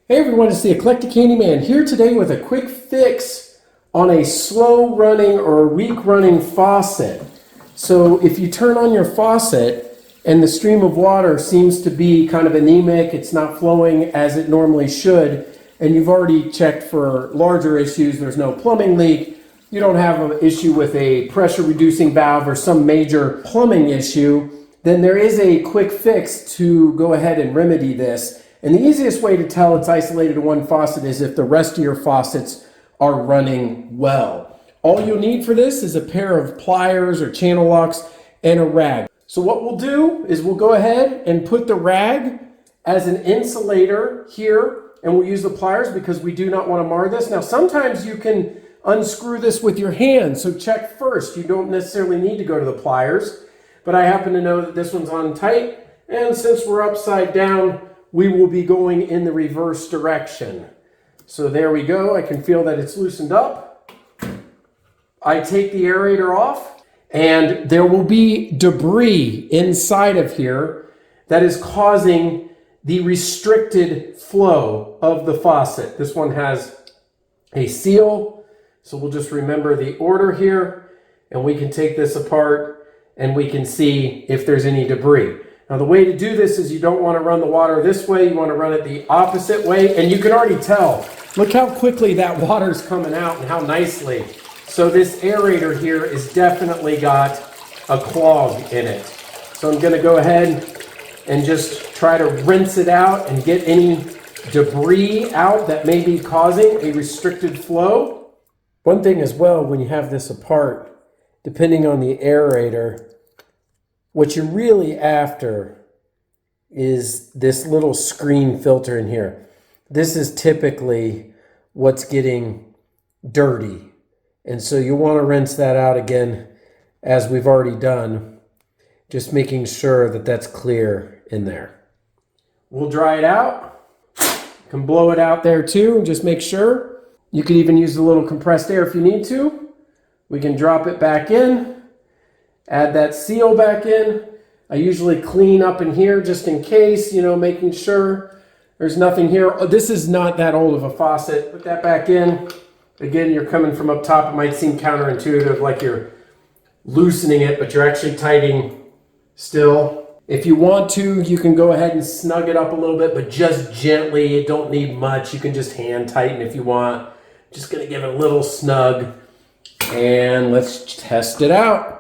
Hey everyone, it's the Eclectic Handyman here today with a quick fix on a slow running or a weak running faucet. So if you turn on your faucet and the stream of water seems to be kind of anemic, it's not flowing as it normally should, and you've already checked for larger issues, there's no plumbing leak, you don't have an issue with a pressure reducing valve or some major plumbing issue, then there is a quick fix to go ahead and remedy this. And the easiest way to tell it's isolated to one faucet is if the rest of your faucets are running well. All you'll need for this is a pair of pliers or channel locks and a rag. So what we'll do is we'll go ahead and put the rag as an insulator here, and we'll use the pliers because we do not want to mar this. Now sometimes you can unscrew this with your hand, so check first. You don't necessarily need to go to the pliers, but I happen to know that this one's on tight, and since we're upside down, we will be going in the reverse direction. So there we go. I can feel that it's loosened up. I take the aerator off, and there will be debris inside of here that is causing the restricted flow of the faucet. This one has a seal, so we'll just remember the order here, and we can take this apart and we can see if there's any debris. Now the way to do this is you don't want to run the water this way, you want to run it the opposite way, and you can already tell. Look how quickly that water's coming out and how nicely. So this aerator here has definitely got a clog in it. So I'm going to go ahead and just try to rinse it out and get any debris out that may be causing a restricted flow. One thing as well, when you have this apart, depending on the aerator, what you're really after is this little screen filter in here. This is typically what's getting dirty. And so you want to rinse that out again, as we've already done, just making sure that that's clear in there. We'll dry it out. You can blow it out there too, and just make sure. You could even use a little compressed air if you need to. We can drop it back in. Add that seal back in. I usually clean up in here just in case, making sure there's nothing here. This is not that old of a faucet. Put that back in. Again, you're coming from up top. It might seem counterintuitive, like you're loosening it, but you're actually tightening still. If you want to, you can go ahead and snug it up a little bit, but just gently. You don't need much. You can just hand tighten if you want. Just gonna give it a little snug. And let's test it out.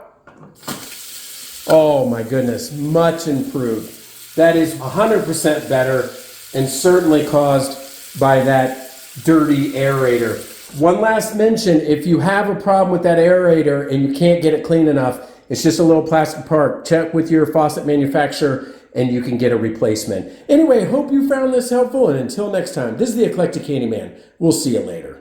Oh my goodness, much improved. That is 100% better and certainly caused by that dirty aerator. One last mention, if you have a problem with that aerator and you can't get it clean enough, it's just a little plastic part. Check with your faucet manufacturer and you can get a replacement. Anyway, hope you found this helpful, and until next time, this is the Eclectic Handyman. We'll see you later.